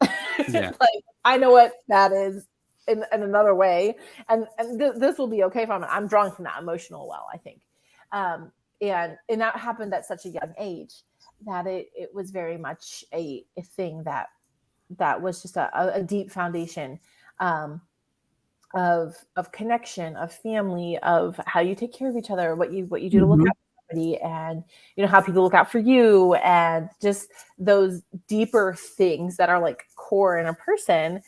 Yeah. Like, I know what that is in another way. And this will be okay from it. I'm drawing from that emotional well, I think. And that happened at such a young age that it was very much a thing that was just a deep foundation, of connection, of family, of how you take care of each other, what you do to look out for somebody, and you know how people look out for you, and just those deeper things that are like core in a person.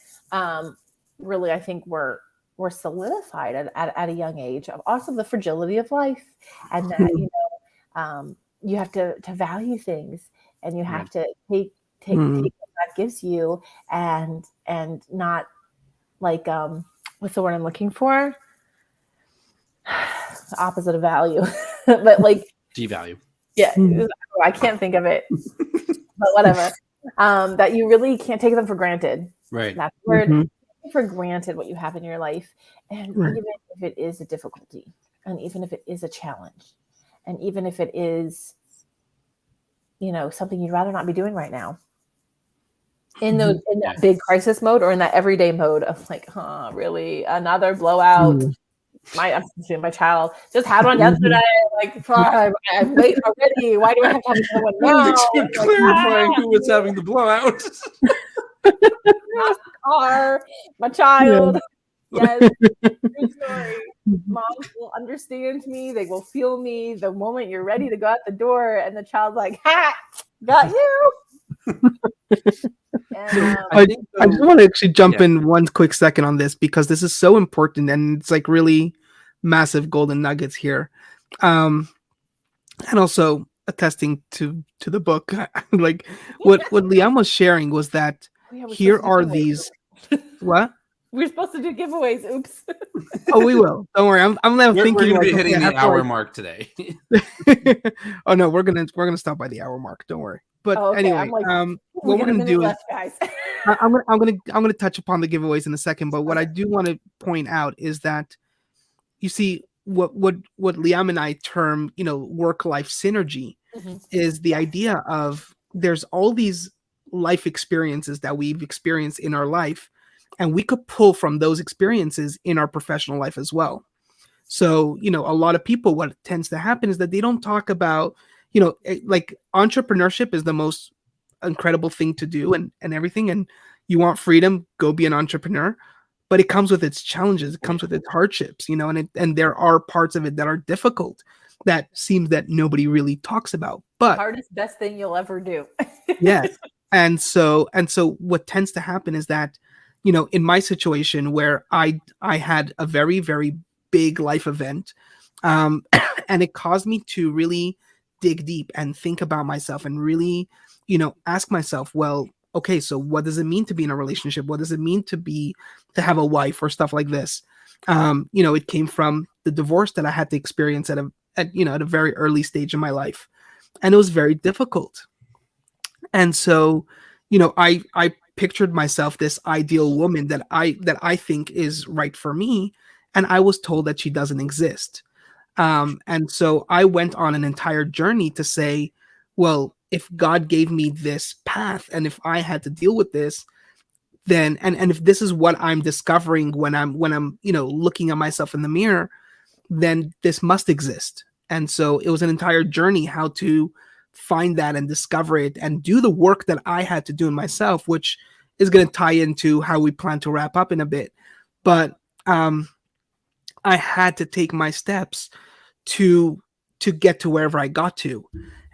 Really, I think were solidified at a young age. Of also the fragility of life, and that you know you have to value things, and you have to take what that gives you, and not like what's the word I'm looking for? The opposite of value, but like devalue. Yeah, I can't think of it, but whatever. That you really can't take them for granted. Right. That's the word. Take for granted what you have in your life, and even if it is a difficulty, and even if it is a challenge, and even if it is, you know, something you'd rather not be doing right now. In that big crisis mode, or in that everyday mode of like, really another blowout. My child just had one yesterday. Like, I'm late already. Why do I have to have another one now? Clarifying who was having the blowout. My child. Yeah. Yes. True story. Moms will understand me. They will feel me the moment you're ready to go out the door, and the child's like, "Ha, got you." And, I just want to actually jump in one quick second on this, because this is so important, and it's like really massive golden nuggets here. And also attesting to the book, like what Liam was sharing was that here are these what? We're supposed to do giveaways. Oops. Oh, we will. Don't worry. I'm now thinking we're gonna like, be hitting the hour mark today. Oh no, we're gonna stop by the hour mark. Don't worry. But anyway, what we're gonna do is I'm gonna touch upon the giveaways in a second. But what I do want to point out is that you see what Liam and I term, you know, work-life synergy is the idea of there's all these life experiences that we've experienced in our life, and we could pull from those experiences in our professional life as well. So, you know, a lot of people, what tends to happen is that they don't talk about, you know, like entrepreneurship is the most incredible thing to do and everything. And you want freedom, go be an entrepreneur. But it comes with its challenges. It comes with its hardships, you know, and there are parts of it that are difficult that seems that nobody really talks about. But hardest, best thing you'll ever do. Yes. And so what tends to happen is that, you know, in my situation where I had a very, very big life event, And it caused me to really dig deep and think about myself and really, ask myself, well, okay, so what does it mean to be in a relationship? What does it mean to have a wife or stuff like this? It came from the divorce that I had to experience at a very early stage in my life. And it was very difficult. And so, I pictured myself this ideal woman that I think is right for me. And I was told that she doesn't exist. And so I went on an entire journey to say, well, if God gave me this path and if I had to deal with this, then and if this is what I'm discovering when I'm looking at myself in the mirror, then this must exist. And so it was an entire journey how to find that and discover it and do the work that I had to do in myself, which is going to tie into how we plan to wrap up in a bit. But I had to take my steps to get to wherever I got to.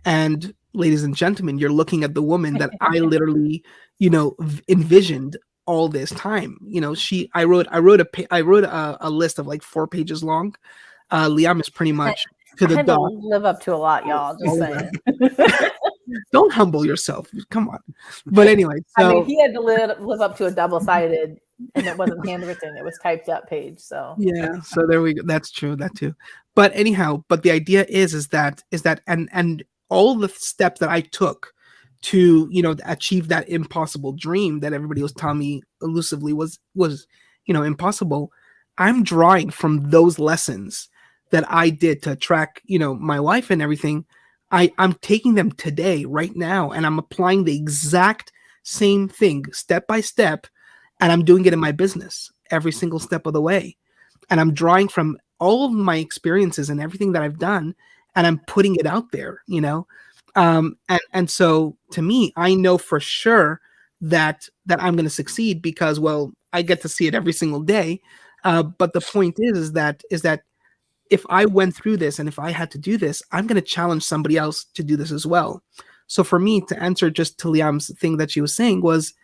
And ladies and gentlemen, you're looking at the woman that I literally, envisioned all this time. I wrote a list of like 4 pages long. Liam is pretty much to the dot. Live up to a lot, y'all. Just saying. Don't humble yourself. Come on. But anyway, so he had to live up to a double-sided, and it wasn't handwritten; it was typed up page. So yeah, so there we go. That's true. That too. But anyhow, the idea is that and all the steps that I took to achieve that impossible dream that everybody was telling me elusively was impossible. I'm drawing from those lessons that I did to attract my wife and everything. I'm taking them today, right now, and I'm applying the exact same thing step by step, and I'm doing it in my business every single step of the way. And I'm drawing from all of my experiences and everything that I've done, and I'm putting it out there, and so to me, I know for sure that I'm going to succeed because, well, I get to see it every single day. But the point is that if I went through this and if I had to do this, I'm going to challenge somebody else to do this as well. So for me to answer just to Liam's thing that she was saying was,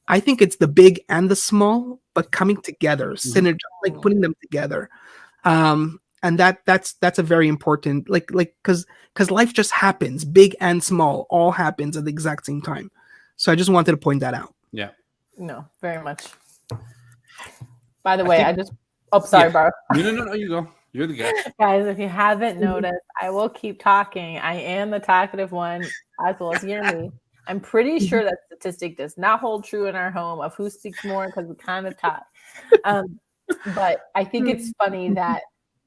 I think it's the big and the small, but coming together, synergy, like putting them together. And that's a very important, because life just happens, big and small, all happens at the exact same time. So I just wanted to point that out. Yeah. No, very much. By the way, sorry, Barb. No, you go. You're the guest. Guys, if you haven't noticed, I will keep talking. I am the talkative one, as well as Jeremy. I'm pretty sure that statistic does not hold true in our home of who speaks more because we kind of talk. But I think it's funny that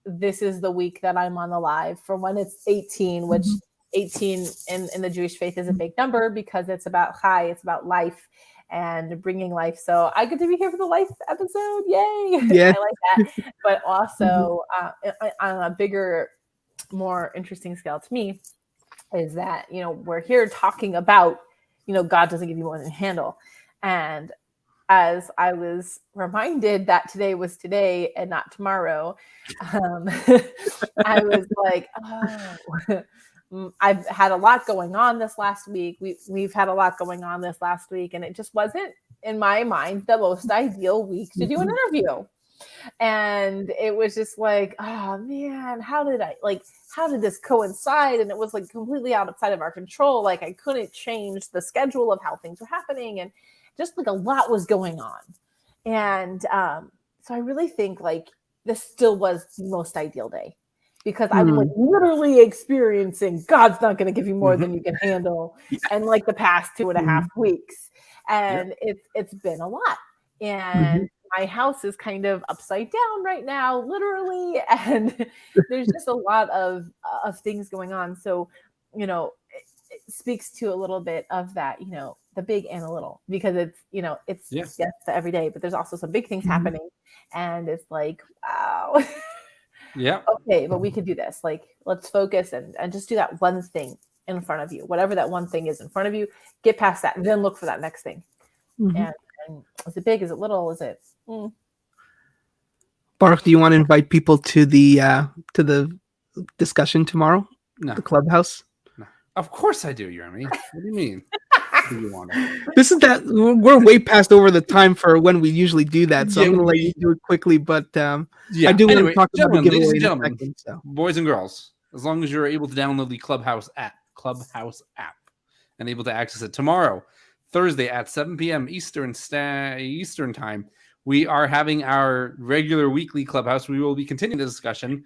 this is the week that I'm on the live for when it's 18, which 18 in the Jewish faith is a big number because it's about chai, it's about life and bringing life. So I get to be here for the life episode. Yay. Yeah. I like that. But also on a bigger, more interesting scale to me is that, we're here talking about, God doesn't give you more than a handle. And as I was reminded that today was today and not tomorrow, I was like, I've had a lot going on this last week. We've had a lot going on this last week, and it just wasn't, in my mind, the most ideal week to do an interview. And it was just like, oh man, how did this coincide? And it was like completely outside of our control. Like I couldn't change the schedule of how things were happening. And just like a lot was going on. And so I really think like this still was the most ideal day because I'm like literally experiencing God's not going to give you more than you can handle. And like the past 2.5 weeks. And it's been a lot. And my house is kind of upside down right now, literally. And there's just a lot of things going on. So, it speaks to a little bit of that, the big and the little, because it's, it's yes to every day, but there's also some big things happening. And it's like, wow. Yeah. Okay, but we could do this. Like, let's focus and just do that one thing in front of you. Whatever that one thing is in front of you, get past that and then look for that next thing. And is it big? Is it little? Is it? Baruch, do you want to invite people to the discussion tomorrow? No. The Clubhouse? No. Of course I do, Jeremy. What do you mean? This is that we're way past over the time for when we usually do that, so I'm gonna let you do it quickly. But I do want to talk about the giveaway in a second, so. Boys and girls, as long as you're able to download the Clubhouse app, and able to access it. Tomorrow, Thursday at 7 p.m. Eastern time, we are having our regular weekly Clubhouse. We will be continuing the discussion.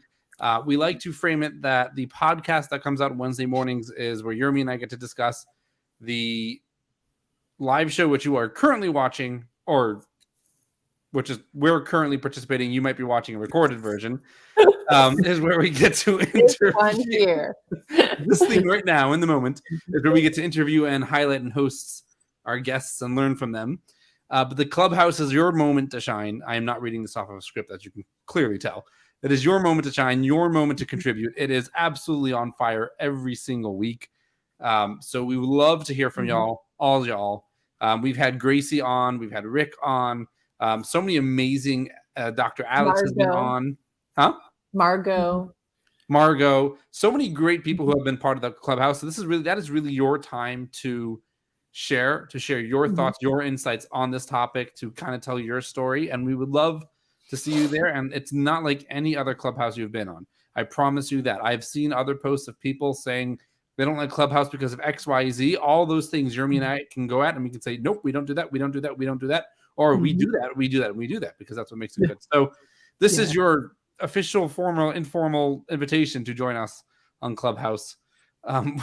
We like to frame it that the podcast that comes out Wednesday mornings is where Jeremy and I get to discuss. The live show, which you are currently watching, or which is we're currently participating, you might be watching a recorded version, is where we get to interview. This thing right now, in the moment, is where we get to interview and highlight and host our guests and learn from them. But the Clubhouse is your moment to shine. I am not reading this off of a script, as you can clearly tell. It is your moment to shine, your moment to contribute. It is absolutely on fire every single week. So we would love to hear from y'all, all y'all. We've had Gracie on. We've had Rick on. So many amazing. Dr. Alex has been on. Margot. So many great people who have been part of the Clubhouse. So that is really your time to share your thoughts, your insights on this topic, to kind of tell your story. And we would love to see you there. And it's not like any other Clubhouse you've been on. I promise you that. I've seen other posts of people saying they don't like Clubhouse because of X, Y, Z. All those things Jeremy and I can go at, and we can say, nope, we don't do that. We don't do that. We don't do that. Or we do that. We do that. We do that, because that's what makes it good. So this is your official, formal, informal invitation to join us on Clubhouse.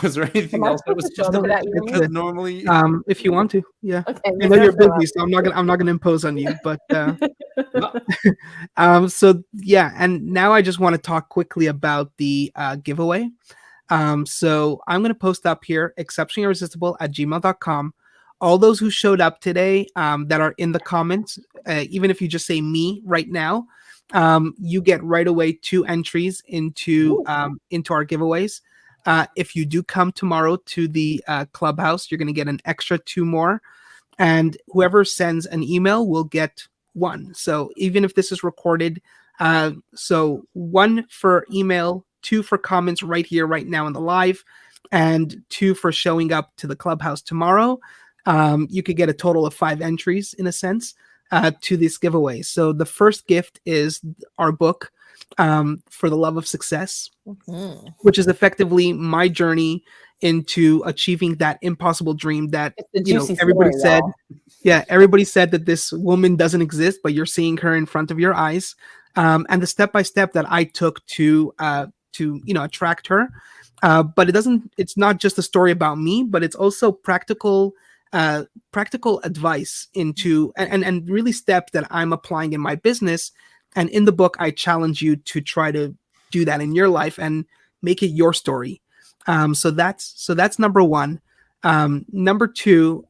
Was there anything else that was just because normally? If you want to, yeah. Okay, I know you're busy, so I'm not gonna impose on you. But so yeah, and now I just want to talk quickly about the giveaway. So I'm gonna post up here exceptionallyirresistible@gmail.com. All those who showed up today that are in the comments, even if you just say me right now, you get right away 2 entries into our giveaways. If you do come tomorrow to the Clubhouse, you're going to get an extra 2 more, and whoever sends an email will get 1. So even if this is recorded, so 1 for email, 2 for comments right here, right now in the live, and 2 for showing up to the Clubhouse tomorrow. You could get a total of 5 entries in a sense to this giveaway. So the first gift is our book, For the Love of Success, which is effectively my journey into achieving that impossible dream that everybody said. Yeah, everybody said that this woman doesn't exist, but you're seeing her in front of your eyes, and the step-by-step that I took to attract her. But it's not just a story about me, but it's also practical advice into and really steps that I'm applying in my business. And in the book, I challenge you to try to do that in your life and make it your story. So that's number 1. Number 2,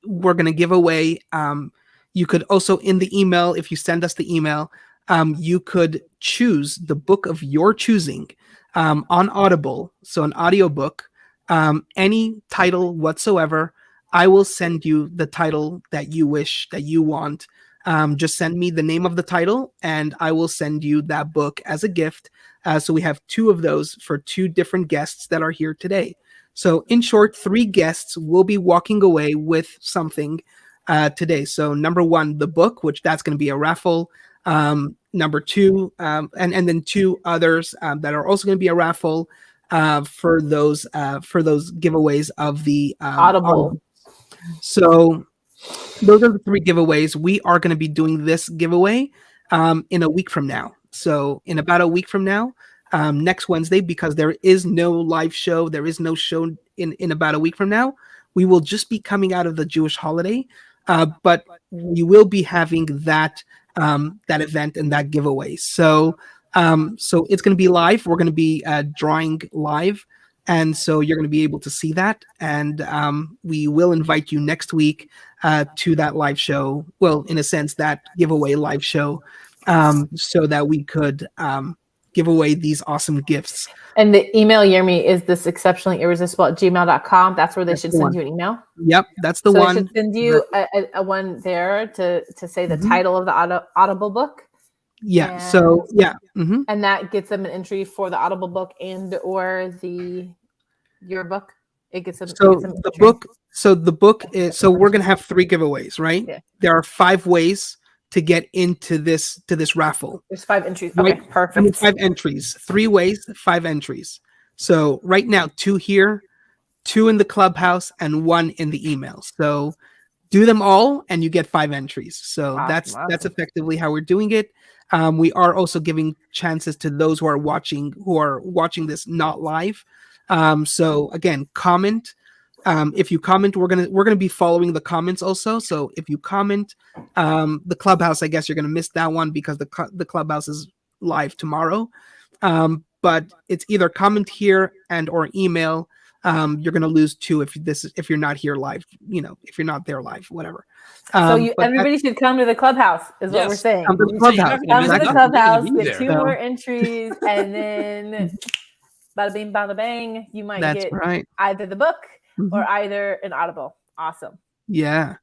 we're going to give away. You could also, in the email, if you send us the email, you could choose the book of your choosing on Audible. So an audiobook, any title whatsoever. I will send you the title that you wish, that you want. Just send me the name of the title and I will send you that book as a gift. So we have 2 of those for 2 different guests that are here today. So in short, 3 guests will be walking away with something today. So number 1, the book, which that's going to be a raffle. Number 2, and then 2 others that are also going to be a raffle for those giveaways of the Audible. So those are the 3 giveaways. We are going to be doing this giveaway in a week from now. So in about a week from now, next Wednesday, because there is no live show, there is no show in about a week from now. We will just be coming out of the Jewish holiday, but we will be having that event and that giveaway. So it's going to be live. We're going to be drawing live. And so you're going to be able to see that. And we will invite you next week to that live show. Well, in a sense, that giveaway live show, so that we could give away these awesome gifts. And the email, Jeremy, is this exceptionallyirresistible@gmail.com. That's where they should send you an email. Yep, that's the one. So they should send you a one there to say the title of the Audible book. Yeah. And, so yeah. And that gets them an entry for the Audible book and or your book. It gets them. The book. So the book is. So we're gonna have 3 giveaways, right? Yeah. There are 5 ways to get into this raffle. There's 5 entries. Right. Okay, perfect. 5 entries, 3 ways, 5 entries. So right now, 2 here, 2 in the Clubhouse, and 1 in the email. So do them all, and you get 5 entries. So Awesome, that's awesome. effectively how we're doing it. We are also giving chances to those who are watching this not live. So again, comment. If you comment, we're gonna be following the comments also. So if you comment, the Clubhouse, I guess you're gonna miss that one because the Clubhouse is live tomorrow. But it's either comment here and or email. You're gonna lose 2 if you're not here live. If you're not there live, whatever. So But everybody should come to the Clubhouse, is what we're Yes. saying. come to the So you're Clubhouse. not gonna Come miss to the Exactly. nothing. You're gonna Clubhouse, be get there. 2 more entries, and then bada bing, bada bang, you might That's get right. either the book Mhm. or either an Audible. Awesome. Yeah,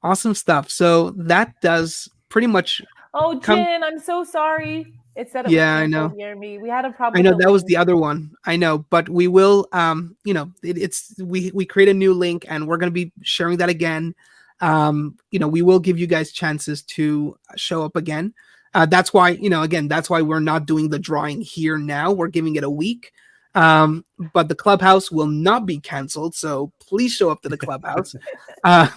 awesome stuff. So that does pretty much Oh, come. Jen, I'm so sorry. It said it was Yeah, I know. canceled near me. We had a problem I with know the that was link. the other one. I know, but we will. We create a new link, and we're going to be sharing that again. We will give you guys chances to show up again. That's why, again, that's why we're not doing the drawing here now. We're giving it a week. But the Clubhouse will not be canceled, so please show up to the Clubhouse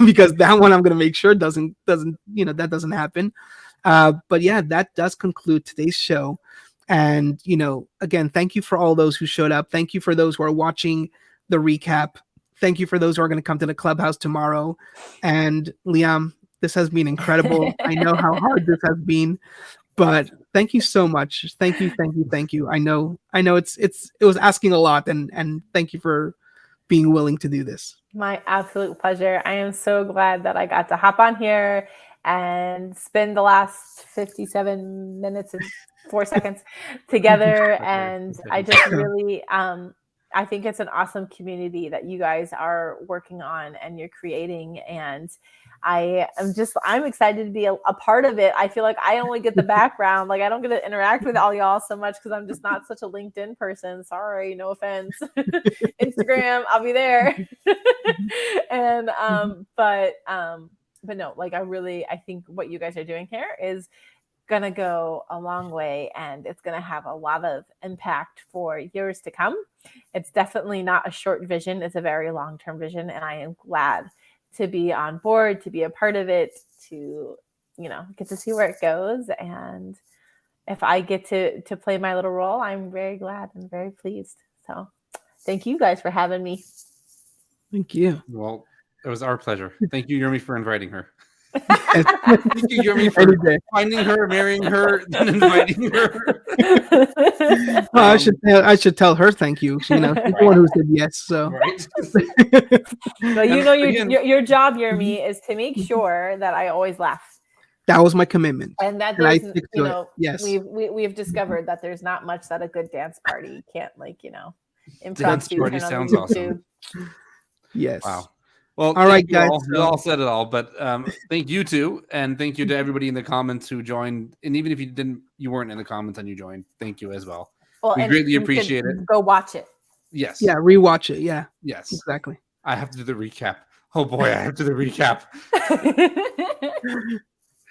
because that one I'm going to make sure doesn't that doesn't happen. But yeah, that does conclude today's show. And again, thank you for all those who showed up. Thank you for those who are watching the recap. Thank you for those who are going to come to the Clubhouse tomorrow. And Liam, this has been incredible. I know how hard this has been, but thank you so much. Thank you. I know it was asking a lot, and thank you for being willing to do this. My absolute pleasure. I am so glad that I got to hop on here and spend the last 57 minutes and 4 seconds together. And I just really, I think it's an awesome community that you guys are working on and you're creating. And I'm excited to be a part of it. I feel like I only get the background. Like I don't get to interact with all y'all so much because I'm just not such a LinkedIn person. Sorry, no offense. Instagram, I'll be there. And but no, like I think what you guys are doing here is gonna go a long way, and it's gonna have a lot of impact for years to come. It's definitely not a short vision, it's a very long-term vision, and I am glad to be on board, to be a part of it, to get to see where it goes. And if I get to play my little role, I'm very glad and very pleased. So thank you guys for having me. Thank you. Well, it was our pleasure. Thank you, Yermi, for inviting her. Yes. Thank you, Yermi, for finding her, marrying her, then inviting her. Well, I should tell her thank you. She's the one who said yes. So Right. Well, your job, Yermi, is to make sure that I always laugh. That was my commitment, and that I there's stick to it. Yes, we've discovered that there's not much that a good dance party can't Dance party sounds awesome. Yes. Wow. Well, all right, guys. You all said it all, but thank you too, and thank you to everybody in the comments who joined. And even if you weren't in the comments and you joined, thank you as well. We greatly appreciate it. Go watch it. Yes. Yeah, rewatch it. Yeah. Yes. Exactly. I have to do the recap. Oh boy, I have to do the recap.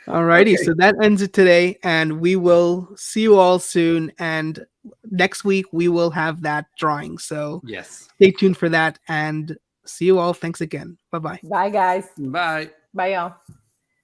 All righty. So that ends it today, and we will see you all soon. And next week we will have that drawing. So yes, stay tuned for that, and see you all. Thanks again. Bye-bye. Bye, guys. Bye. Bye, y'all.